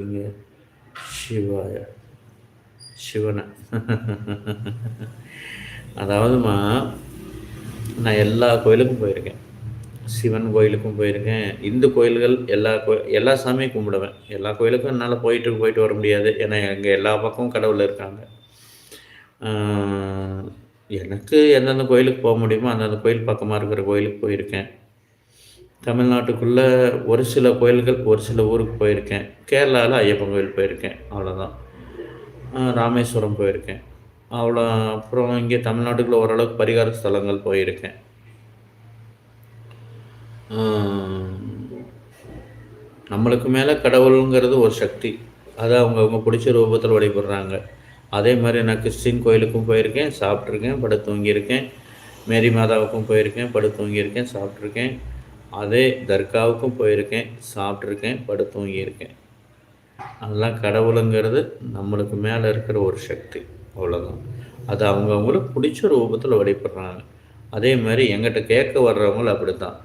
இங்க சிவாய! சிவன. அதாவதும்மா, நான் எல்லா கோயிலுக்கும் போயிருக்கேன். சிவன் கோயிலுக்கும் போயிருக்கேன். இந்து கோயில்கள் எல்லா சாமியும் கும்பிடுவேன். எல்லா கோயிலுக்கும் என்னால போயிட்டு போயிட்டு வர முடியாது. ஏன்னா, எங்க எல்லா பக்கமும் கடவுள் இருக்காங்க. ஆ எனக்கு எந்தெந்த கோயிலுக்கு போ முடியுமோ, அந்தந்த கோயில் பக்கமா இருக்கிற கோயிலுக்கு போயிருக்கேன். தமிழ்நாட்டுக்குள்ள ஒரு சில கோயில்கள், ஒரு சில ஊருக்கு போயிருக்கேன். கேரளால ஐயப்பன் கோயில் போயிருக்கேன். அவ்வளோதான். ராமேஸ்வரம் போயிருக்கேன். அவ்வளோ. அப்புறம் இங்கே தமிழ்நாட்டுக்குள்ள ஓரளவுக்கு பரிகார ஸ்தலங்கள் போயிருக்கேன். ஆ நம்மளுக்கு மேல கடவுளுங்கிறது ஒரு சக்தி. அத அவங்கவங்க புடிச்ச ரூபத்தில வழிபடுறாங்க. அதே மாரி நான் கிறிஸ்டின் கோயிலுக்கும் போயிருக்கேன், சாப்பிட்டுருக்கேன், படுத்து தூங்கியிருக்கேன். மேரி மாதாவுக்கும் போயிருக்கேன், படுத்து தூங்கியிருக்கேன், சாப்பிட்டுருக்கேன். அதே தர்காவுக்கும் போயிருக்கேன், சாப்பிட்டுருக்கேன், படுத்து தூங்கியிருக்கேன். அதெல்லாம் கடவுளுங்கிறது நம்மளுக்கு மேல இருக்கிற ஒரு சக்தி. அவ்வளோதான். அது அவங்கவங்களுக்கு புடிச்ச ரூபத்தில வழிபடுறாங்க. அதே மாரி என்கிட்ட கேட்க வர்றவங்களும் அப்படித்தான்.